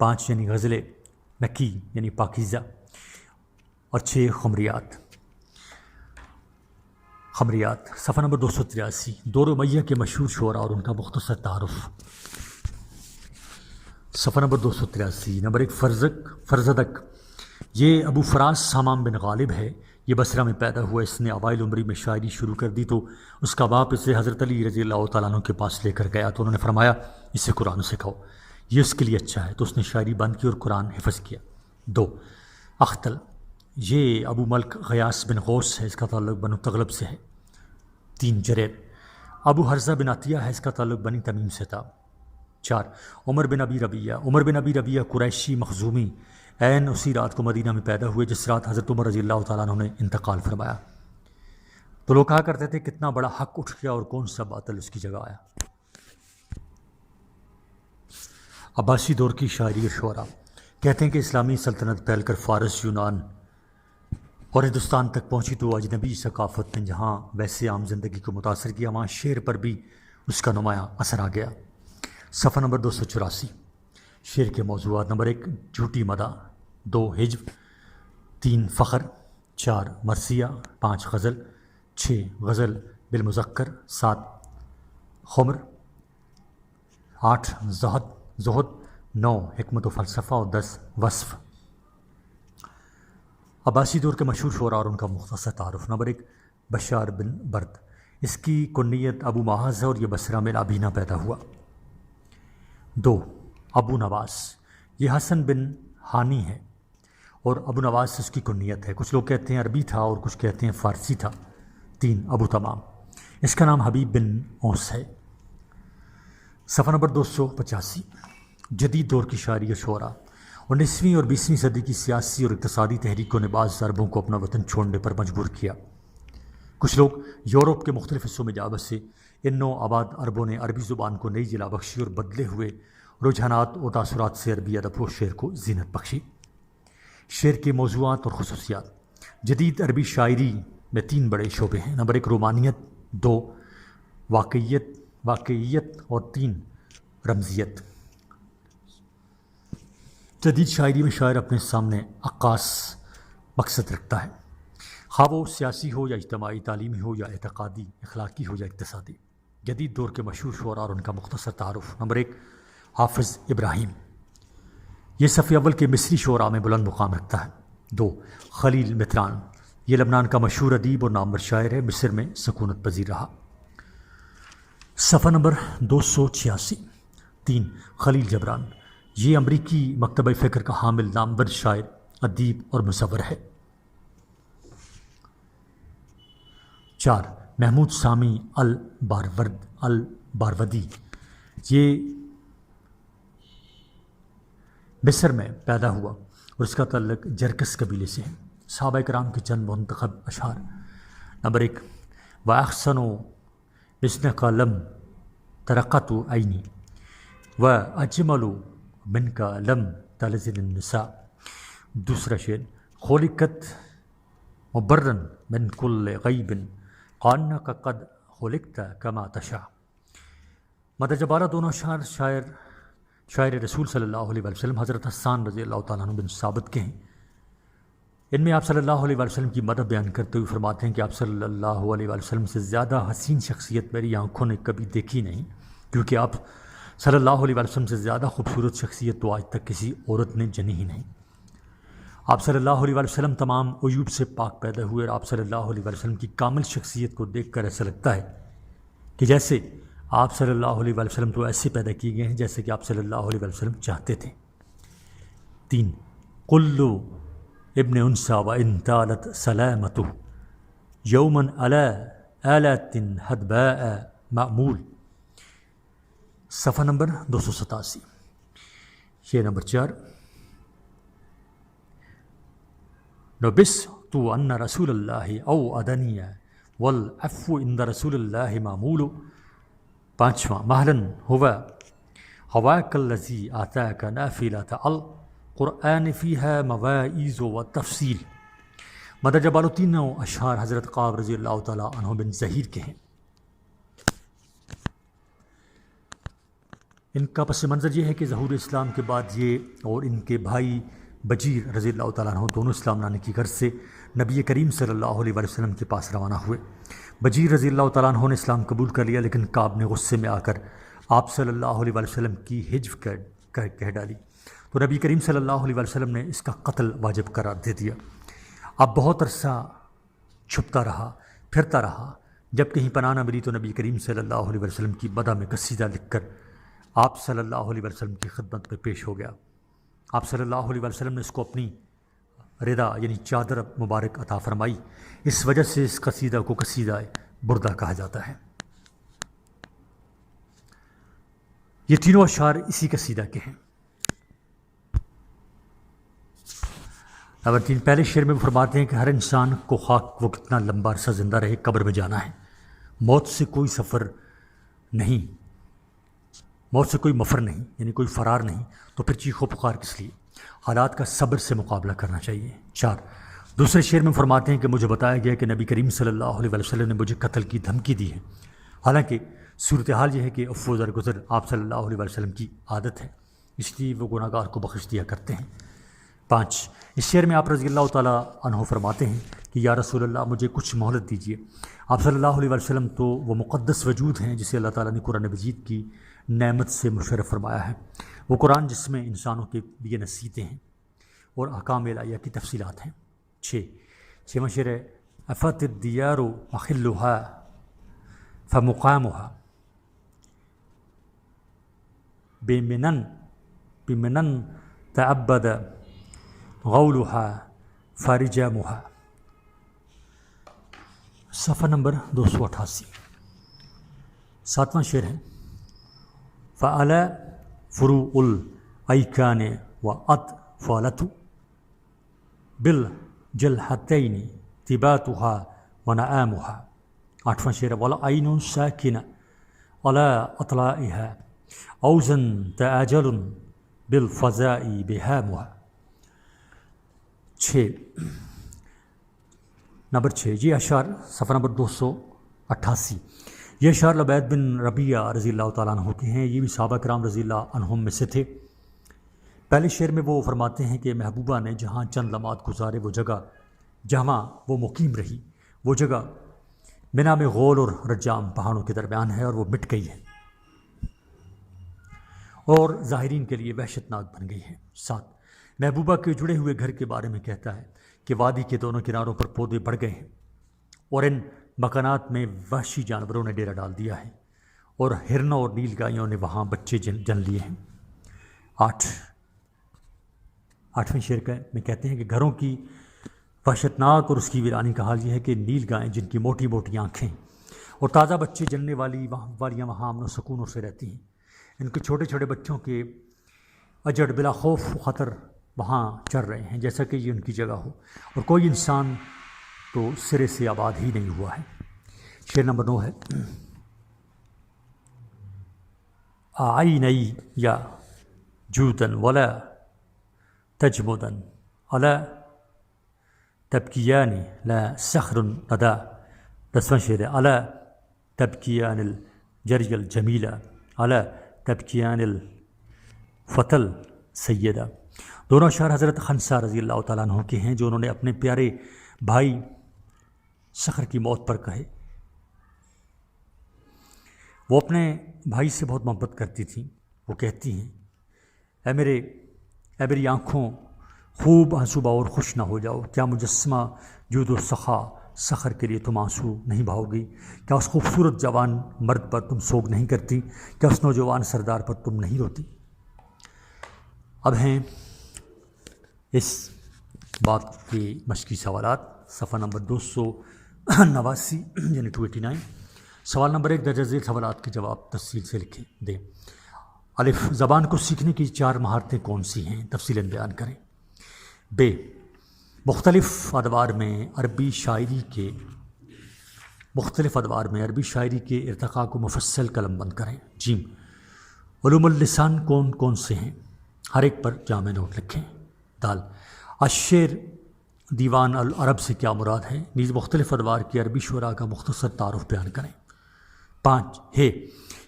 Speaker 1: 5 یعنی غزل نکی یعنی پاکیزہ، اور 6 خمریات۔ صفحہ نمبر 283 دور امیہ کے مشہور شعراء اور ان کا مختصر تعارف۔ صفحہ نمبر 283 نمبر 1 فرزدق، یہ ابو فراس حمام بن غالب ہے، یہ بصرہ میں پیدا ہوا۔ اس نے اوائل عمری میں شاعری شروع کر دی تو اس کا باپ اسے حضرت علی رضی اللہ تعالیٰ عنہ کے پاس لے کر گیا تو انہوں نے فرمایا اسے قرآن سکھاؤ، یہ اس کے لیے اچھا ہے، تو اس نے شاعری بند کی اور قرآن حفظ کیا۔ 2 اختل، یہ ابو ملک غیاث بن غوث ہے، اس کا تعلق بنو تغلب سے ہے۔ 3 جریر، ابو حرزہ بن عطیہ ہے، اس کا تعلق بنی تمیم سے تھا۔ 4 عمر بن ابی ربیعہ قریشی مخزومی، عین اسی رات کو مدینہ میں پیدا ہوئے جس رات حضرت عمر رضی اللہ تعالیٰ عنہ نے انتقال فرمایا۔ تو لوگ کہا کرتے تھے کتنا بڑا حق اٹھ گیا اور کون سا باطل اس کی جگہ آیا۔ عباسی دور کی شاعری اور شعراء کہتے ہیں کہ اسلامی سلطنت پھیل کر فارس، یونان اور ہندوستان تک پہنچی تو اجنبی ثقافت نے جہاں ویسے عام زندگی کو متاثر کیا، وہاں شعر پر بھی اس کا نمایاں اثر آ گیا۔ صفحہ نمبر 284 شعر کے موضوعات۔ نمبر 1 جھوٹی مدح، 2 ہجو، 3 فخر، 4 مرثیہ، 5 غزل، 6 غزل بالمذکر، 7 خمر، 8 زہد، 9 حکمت و فلسفہ اور 10 وصف۔ عباسی دور کے مشہور شعراء اور ان کا مختصر تعارف۔ نمبر 1 بشار بن برد، اس کی کنیت ابو معاذ ہے اور یہ بصرہ میں لابینا پیدا ہوا۔ 2 ابو نواس، یہ حسن بن ہانی ہے اور ابو نواس اس کی کنیت ہے، کچھ لوگ کہتے ہیں عربی تھا اور کچھ کہتے ہیں فارسی تھا۔ 3 ابو تمام، اس کا نام حبیب بن اوس ہے۔ صفحہ نمبر 285 جدید دور کی شاعری اور شعراء۔ 19ویں اور 20ویں صدی کی سیاسی اور اقتصادی تحریکوں نے بعض عربوں کو اپنا وطن چھوڑنے پر مجبور کیا۔ کچھ لوگ یورپ کے مختلف حصوں میں جا بسے۔ ان نو آباد عربوں نے عربی زبان کو نئی جلا بخشی اور بدلے ہوئے رجحانات و تاثرات سے عربی ادب و شعر کو زینت بخشی۔ شعر کے موضوعات اور خصوصیات۔ جدید عربی شاعری میں 3 بڑے شعبے ہیں۔ نمبر 1 رومانیت، 2 واقعیت اور 3 رمزیت۔ جدید شاعری میں شاعر اپنے سامنے عکاس مقصد رکھتا ہے، خواہ وہ سیاسی ہو یا اجتماعی، تعلیمی ہو یا اعتقادی، اخلاقی ہو یا اقتصادی۔ جدید دور کے مشہور شعراء اور ان کا مختصر تعارف۔ نمبر 1 حافظ ابراہیم، یہ صف اول کے مصری شعراء میں بلند مقام رکھتا ہے۔ 2 خلیل مطران، یہ لبنان کا مشہور ادیب اور نامور شاعر ہے، مصر میں سکونت پذیر رہا۔ صفحہ نمبر 286 3 خلیل جبران، یہ امریکی مکتبہ فکر کا حامل نامور شاعر، ادیب اور مصور ہے۔ 4 محمود سامی الباروردی، یہ مصر میں پیدا ہوا اور اس کا تعلق جرکس قبیلے سے ہے۔ صحابہ کرام کے چند منتخب اشعار۔ نمبر 1 وَأَحْسَنُ مِثْلَكَ لَمْ تَرَقَّتُ عَيْنِي وَأَجْمَلُ مِنْكَ لَمْ تَلِدِ النِّسَاء۔ دوسرا شعر خُلِقَتْ مُبَرًّا مِنْ كُلِّ غَيْبٍ كَأَنَّكَ قَدْ خُلِقْتَ كَمَا تَشَاءُ۔ مدح جبارہ دونوں اشعار شاعر رسول صلی اللہ علیہ وسلم حضرت حسان رضی اللہ تعالیٰ عنہ بن ثابت کے ہیں۔ ان میں آپ صلی اللہ علیہ وسلم کی مدح بیان کرتے ہوئے فرماتے ہیں کہ آپ صلی اللہ علیہ وسلم سے زیادہ حسین شخصیت میری آنکھوں نے کبھی دیکھی نہیں، کیونکہ آپ صلی اللہ علیہ وسلم سے زیادہ خوبصورت شخصیت تو آج تک کسی عورت نے جنی ہی نہیں۔ آپ صلی اللہ علیہ وسلم تمام عیوب سے پاک پیدا ہوئے اور آپ صلی اللہ علیہ وسلم کی کامل شخصیت کو دیکھ کر ایسا لگتا ہے کہ جیسے آپ صلی اللہ علیہ وسلم تو ایسے پیدا کیے گئے ہیں جیسے کہ آپ صلی اللہ علیہ وسلم چاہتے تھے۔ 3 کلو ابن انسا و ان طالت سلامتہ یوما علی آلات حدباء معمول۔ صفحہ نمبر 287 یہ نمبر 4 نبست ان رسول اللہ او ادنی والعفو عند رسول اللہ معمول۔ 5 مہلا ہوا ہواک الذی آتاک نافلۃ القرآن فیہا مواعظ و تفصیل۔ مدرجہ بالو تینوں اشعار حضرت قاب رضی اللہ تعالیٰ عنہ بن ظہیر کے ہیں۔ ان کا پس منظر یہ ہے کہ ظہور اسلام کے بعد یہ اور ان کے بھائی بجیر رضی اللہ تعالیٰ عنہ دونوں اسلام لانے کی غرض سے نبی کریم صلی اللہ علیہ وسلم کے پاس روانہ ہوئے۔ بجیر رضی اللہ تعالیٰ عنہ نے اسلام قبول کر لیا، لیکن کعب نے غصے میں آ کر آپ صلی اللہ علیہ وسلم کی حجو کہہ ڈالی، تو نبی کریم صلی اللہ علیہ وسلم نے اس کا قتل واجب قرار دے دیا۔ اب بہت عرصہ چھپتا رہا، پھرتا رہا، جب کہیں پناہ نہ ملی تو نبی کریم صلی اللہ علیہ وسلم کی مدح میں قصیدہ لکھ کر آپ صلی اللہ علیہ وسلم کی خدمت میں پیش ہو گیا۔ آپ صلی اللہ علیہ وسلم نے اس کو اپنی ردا یعنی چادر مبارک عطا فرمائی۔ اس وجہ سے اس قصیدہ کو قصیدہ بردہ کہا جاتا ہے۔ یہ تینوں اشعار اسی قصیدہ کے ہیں۔ نمبر 3، پہلے شعر میں فرماتے ہیں کہ ہر انسان کو خاک وہ کتنا لمبا عرصہ زندہ رہے قبر میں جانا ہے، موت سے کوئی سفر نہیں، موت سے کوئی مفر نہیں، یعنی کوئی فرار نہیں، تو پھر چیخ و پکار کس لیے؟ حالات کا صبر سے مقابلہ کرنا چاہیے۔ 4، دوسرے شعر میں فرماتے ہیں کہ مجھے بتایا گیا کہ نبی کریم صلی اللہ علیہ وسلم نے مجھے قتل کی دھمکی دی ہے، حالانکہ صورتحال یہ ہے کہ عفو و درگزر آپ صلی اللہ علیہ وسلم کی عادت ہے، اس لیے وہ گناہگار کو بخش دیا کرتے ہیں۔ 5، اس شعر میں آپ رضی اللہ تعالیٰ عنہ فرماتے ہیں کہ یا رسول اللہ مجھے کچھ مہلت دیجیے۔ آپ صلی اللہ علیہ وسلم تو وہ مقدس وجود ہیں جسے اللہ تعالیٰ نے قرآن مجید کی نعمت سے مشرف فرمایا ہے، وہ قرآن جس میں انسانوں کے لیے نصیحتیں ہیں اور احکام الہیہ کی تفصیلات ہیں۔ 6واں شعر ہے افت الدیار محلها فمقامها بمنن تعبد غولها فرجامها، صفحہ نمبر 288۔ 7واں شعر ہے فعلى فروع الایکان واطفالۃ بالجلحتین طباتها ونعامها۔ 8واں شعر ہے والعین ساکنہ على اطلائها اوزن تعاجل بالفضاء بهامها۔ نمبر 6، یہ اشعار صفحہ نمبر 288، یہ اشعار لبید بن ربیعہ رضی اللہ تعالیٰ عنہ کے ہیں، یہ بھی صحابہ کرام رضی اللہ عنہم میں سے تھے۔ پہلے شعر میں وہ فرماتے ہیں کہ محبوبہ نے جہاں چند لمحات گزارے وہ جگہ جہاں وہ مقیم رہی، وہ جگہ منا میں غول اور رجام پہاڑوں کے درمیان ہے اور وہ مٹ گئی ہے اور ظاہرین کے لیے وحشتناک بن گئی ہے۔ 7، محبوبہ کے جڑے ہوئے گھر کے بارے میں کہتا ہے کہ وادی کے دونوں کناروں پر پودے بڑھ گئے ہیں اور ان مکانات میں وحشی جانوروں نے ڈیرا ڈال دیا ہے اور ہرنوں اور نیل گائیوں نے وہاں بچے جن لیے ہیں۔ 8ویں شعر میں کہتے ہیں کہ گھروں کی وحشتناک اور اس کی ویرانی کا حال یہ ہے کہ نیل گائیں جن کی موٹی موٹی آنکھیں اور تازہ بچے جننے والیاں وہاں امن و سکون سے رہتی ہیں، ان کے چھوٹے چھوٹے بچوں کے اجڑ بلا خوف و خطر وہاں چر رہے ہیں جیسا کہ یہ ان کی جگہ ہو، اور کوئی انسان تو سرے سے آباد ہی نہیں ہوا ہے۔ شعر نمبر 9 ہے عینی یا جودن ولا تجمدن الا تبکیان لا سخر ندا۔ 10واں شعر ہے الا تبکیان الجری الجمیلہ الا تبکیان الفتل سیدہ۔ دونوں اشعار حضرت خنسہ رضی اللہ تعالیٰ عنہ کے ہیں جو انہوں نے اپنے پیارے بھائی سخر کی موت پر کہے۔ وہ اپنے بھائی سے بہت محبت کرتی تھیں۔ وہ کہتی ہیں اے میری آنکھوں خوب آنسو باؤ اور خوش نہ ہو جاؤ، کیا مجسمہ جود و سخا سخر کے لیے تم آنسو نہیں بہاؤ گی؟ کیا اس خوبصورت جوان مرد پر تم سوگ نہیں کرتی؟ کیا اس نوجوان سردار پر تم نہیں روتی؟ اب ہیں اس بات کے مشقی سوالات، صفحہ نمبر 289 یعنی 289۔ سوال نمبر 1، درجہ ذیل سوالات کے جواب تفصیل سے لکھیں دیں۔ الف، زبان کو سیکھنے کی 4 مہارتیں کون سی ہیں؟ تفصیلاً بیان کریں۔ ب، مختلف ادوار میں عربی شاعری کے ارتقاء کو مفصل قلم بند کریں۔ ج، علوم اللسان کون کون سے ہیں؟ ہر ایک پر جامع نوٹ لکھیں۔ د، الشعر دیوان العرب سے کیا مراد ہے، نیز مختلف ادوار کی عربی شعراء کا مختصر تعارف بیان کریں۔ 5 ہے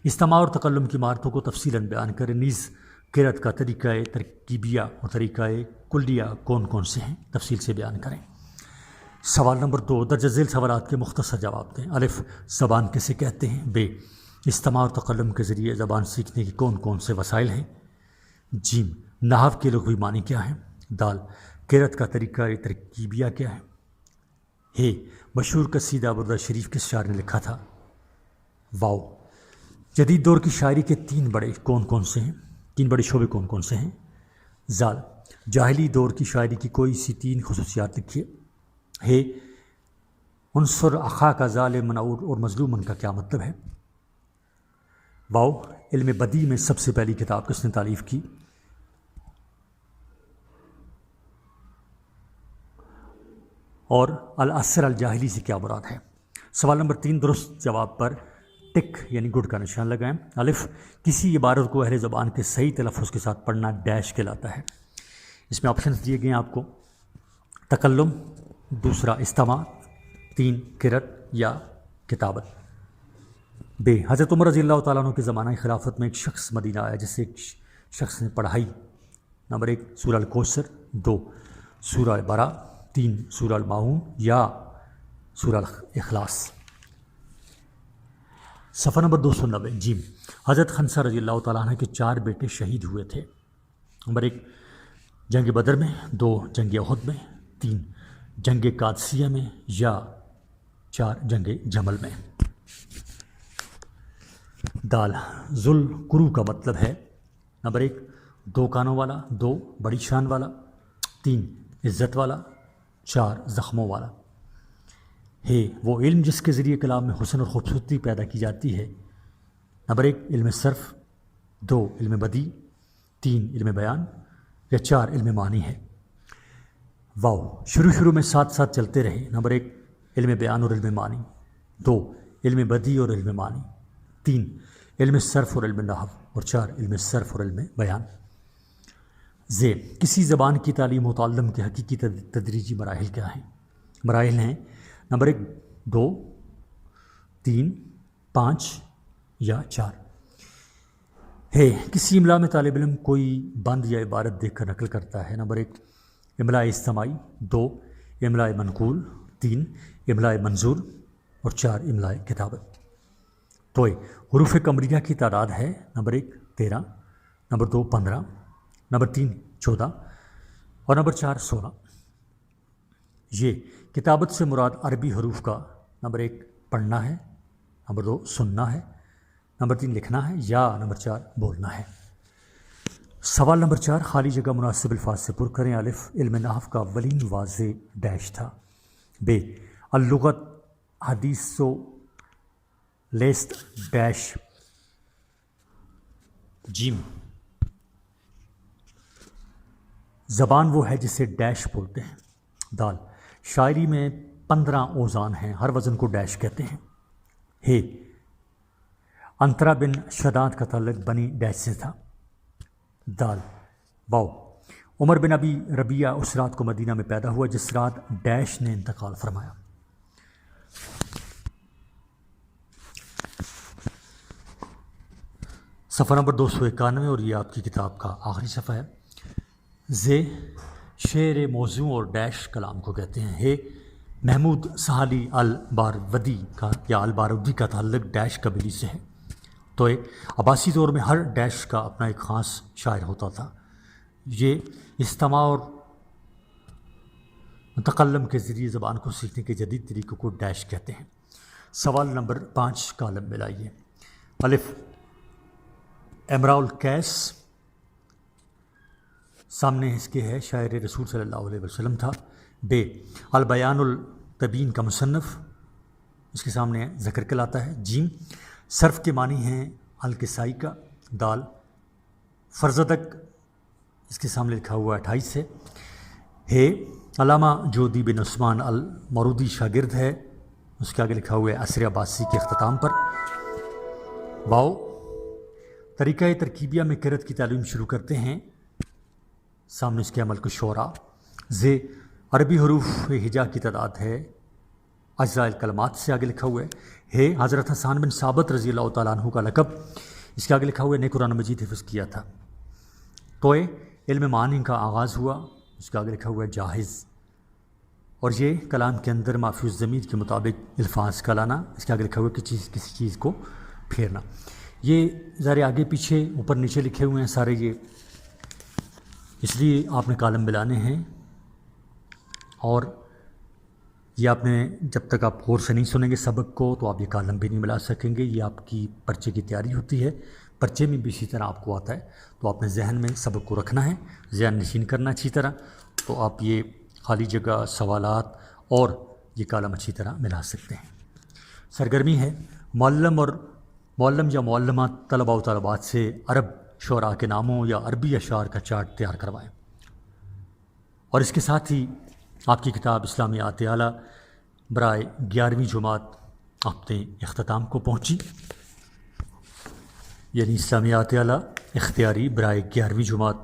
Speaker 1: استماع اور تکلم کی مہارتوں کو تفصیلاً بیان کریں، نیز قرأت کا طریقہ ترکیبیہ اور طریقہ کلیہ کون کون سے ہیں، تفصیل سے بیان کریں۔ سوال نمبر 2 درج ذیل سوالات کے مختصر جواب دیں۔ الف زبان کسے کہتے ہیں؟ ب استماع اور تکلم کے ذریعے زبان سیکھنے کے کون کون سے وسائل ہیں؟ ج نحو کے لغوی معنی کیا ہیں؟ د قرأت کا طریقہ ترکیبیہ کیا ہے؟ ہ مشہور قصیدہ بردہ شریف کس شاعر نے لکھا تھا؟ واو جدید دور کی شاعری کے 3 بڑے کون کون سے ہیں؟ 3 بڑے شعبے کون کون سے ہیں؟ زال جاہلی دور کی شاعری کی کوئی سی 3 خصوصیات لکھیے۔ ہے عنصر اخا کا ظالم اور مظلومن کا کیا مطلب ہے؟ واو علم بدیع میں سب سے پہلی کتاب کس نے تالیف کی؟ اور العصر الجاہلی سے کیا مراد ہے؟ سوال نمبر 3 درست جواب پر ٹک یعنی گڈ کا نشان لگائیں۔ الف کسی عبارت کو اہل زبان کے صحیح تلفظ کے ساتھ پڑھنا ڈیش کہلاتا ہے۔ اس میں آپشنز دیے گئے ہیں آپ کو، تکلم، دوسرا استماع، 3 قرأت یا کتابت۔ ب حضرت عمر رضی اللہ تعالیٰ عنہ کے زمانہ خلافت میں ایک شخص مدینہ آیا جس سے ایک شخص نے پڑھائی۔ نمبر 1 سورہ الکوثر، 2 سورہ برا، 3 سورہ الماعون یا سورہ اخلاص۔ صفحہ نمبر 290 ج حضرت خنسہ رضی اللہ تعالیٰ عنہ کے 4 بیٹے شہید ہوئے تھے۔ نمبر 1 جنگ بدر میں، 2 جنگ احد میں، 3 جنگ قادسیہ میں یا 4 جنگ جمل میں۔ دال ذل قرو کا مطلب ہے۔ نمبر 1 2 کانوں والا، 2 بڑی شان والا، 3 عزت والا، 4 زخموں والا۔ ہے وہ علم جس کے ذریعے کلام میں حسن اور خوبصورتی پیدا کی جاتی ہے۔ نمبر 1 علم صرف، 2 علم بدیع، 3 علم بیان یا 4 علم معنی ہے۔ واو شروع میں ساتھ ساتھ چلتے رہے۔ نمبر 1 علم بیان اور علم معنی، 2 علم بدیع اور علم معنی، 3 علم صرف اور علم نحو اور 4 علم صرف اور علم بیان۔ ز کسی زبان کی تعلیم و تعلم کے حقیقی تدریجی مراحل کیا ہیں؟ مراحل ہیں نمبر 1 2 3 5 یا 4۔ ہے کسی املا میں طالب علم کوئی بند یا عبارت دیکھ کر نقل کرتا ہے۔ نمبر 1 املاء اجتماعی، 2 املاء منقول، 3 املاء منظور اور 4 املاء کتابت۔ تو حروف قمریہ کی تعداد ہے نمبر 1 13، نمبر 2 15، نمبر 3 14 اور نمبر 4 16۔ یہ کتابت سے مراد عربی حروف کا نمبر 1 پڑھنا ہے، نمبر 2 سننا ہے، نمبر 3 لکھنا ہے یا نمبر 4 بولنا ہے۔ سوال نمبر 4 خالی جگہ مناسب الفاظ سے پر کریں۔ الف علم نحو کا اولین واضح ڈیش تھا۔ ب اللغت حدیث و لیست ڈیش جیم زبان وہ ہے جسے ڈیش بولتے ہیں۔ دال شاعری میں 15 اوزان ہیں، ہر وزن کو ڈیش کہتے ہیں۔ ہے انترا بن شداد کا تعلق بنی ڈیش سے تھا۔ دال واو عمر بن ابی ربیعہ اس رات کو مدینہ میں پیدا ہوا جس رات ڈیش نے انتقال فرمایا۔ صفحہ نمبر 291 اور یہ آپ کی کتاب کا آخری صفحہ ہے۔ ز شعر موزوں اور ڈیش کلام کو کہتے ہیں۔ ہے محمود سہالی البارودی کا یا البارودی کا تعلق ڈیش قبیلی سے ہے۔ تو عباسی دور میں ہر ڈیش کا اپنا ایک خاص شاعر ہوتا تھا۔ یہ استماع اور متکلم کے ذریعے زبان کو سیکھنے کے جدید طریقوں کو ڈیش کہتے ہیں۔ سوال نمبر 5 کالم میں لائیے۔ الف امراء القیس سامنے اس کے ہے، شاعر رسول صلی اللہ علیہ وسلم تھا۔ ب البیان الطبین کا مصنف اس کے سامنے ذکر کہلاتا ہے۔ جیم صرف کے معنی ہیں الکسائی کا۔ دال فرزدق اس کے سامنے لکھا ہوا 28 ہے۔ ہے علامہ جودی بن عثمان المورودی شاگرد ہے، اس کے آگے لکھا ہوا ہے عصر عباسی کے اختتام پر۔ واو طریقہ ترکیبیہ میں قرأت کی تعلیم شروع کرتے ہیں، سامنے اس کے عمل کو شعراء۔ ز عربی حروف ہجا کی تعداد ہے اجزاء الکلمات سے آگے لکھا ہوا ہے حضرت حسان بن ثابت رضی اللہ تعالیٰ عنہ کا لقب، اس کے آگے لکھا ہوا ہے نے قرآن مجید حفظ کیا تھا۔ توئے علم معانی کا آغاز ہوا، اس کے آگے لکھا ہوا ہے جاہز، اور یہ کلام کے اندر مافی الضمیر کے مطابق الفاظ کا لانا، اس کے آگے لکھا ہوا ہے کہ کسی چیز کو پھیرنا۔ یہ ذرا آگے پیچھے اوپر نیچے لکھے ہوئے ہیں سارے، یہ اس لیے آپ نے کالم ملانے ہیں، اور یہ آپ نے جب تک آپ غور سے نہیں سنیں گے سبق کو تو آپ یہ کالم بھی نہیں ملا سکیں گے۔ یہ آپ کی پرچے کی تیاری ہوتی ہے، پرچے میں بھی اسی طرح آپ کو آتا ہے، تو آپ نے ذہن میں سبق کو رکھنا ہے، ذہن نشین کرنا اچھی طرح، تو آپ یہ خالی جگہ، سوالات اور یہ کالم اچھی طرح ملا سکتے ہیں۔ سرگرمی ہے معلم یا معلمات طلباء و طالبات سے عرب شعراء کے ناموں یا عربی اشعار کا چارٹ تیار کروائیں، اور اس کے ساتھ ہی آپ کی کتاب اسلامیات اعلیٰ برائے 11ویں جماعت اپنے اختتام کو پہنچی، یعنی اسلامیات اعلیٰ اختیاری برائے 11ویں جماعت۔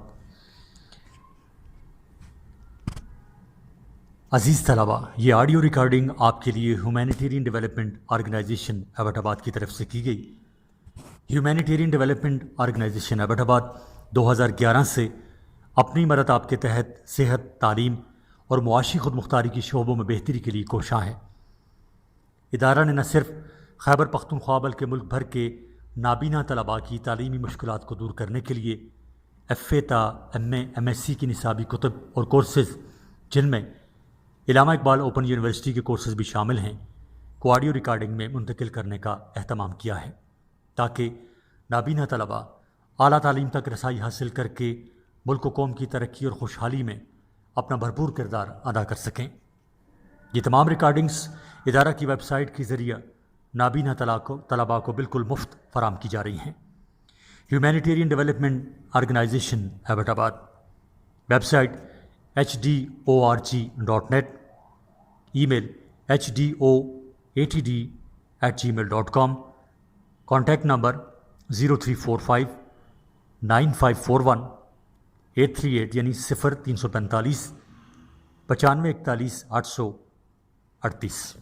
Speaker 1: عزیز طلباء، یہ آڈیو ریکارڈنگ آپ کے لیے ہیومینیٹیرین ڈیولپمنٹ آرگنائزیشن ایبٹ آباد کی طرف سے کی گئی۔ ہیومینیٹیرین ڈیولپمنٹ آرگنائزیشن ایبٹ آباد 2011 سے اپنی مراتب کے تحت صحت، تعلیم اور معاشی خود مختاری کی شعبوں میں بہتری کے لیے کوشاں ہے۔ ادارہ نے نہ صرف خیبر پختونخوا بلکہ ملک بھر کے نابینا طلباء کی تعلیمی مشکلات کو دور کرنے کے لیے ایف اے تا M A M S C کی نصابی کتب اور کورسز، جن میں علامہ اقبال اوپن یونیورسٹی کے کورسز بھی شامل ہیں، کو آڈیو ریکارڈنگ میں منتقل کرنے کا اہتمام کیا ہے، تاکہ نابینا طلباء اعلیٰ تعلیم تک رسائی حاصل کر کے ملک و قوم کی ترقی اور خوشحالی میں اپنا بھرپور کردار ادا کر سکیں۔ یہ تمام ریکارڈنگز ادارہ کی ویب سائٹ کے ذریعہ نابینا طلباء کو بالکل مفت فراہم کی جا رہی ہیں۔ ہیومینیٹیرین ڈیولپمنٹ آرگنائزیشن ایبٹ آباد، ویب سائٹ HDORG.net، ای میل HDOATD@gmail.com، کانٹیکٹ نمبر 0345 9541 838 یعنی 0345 9541 838۔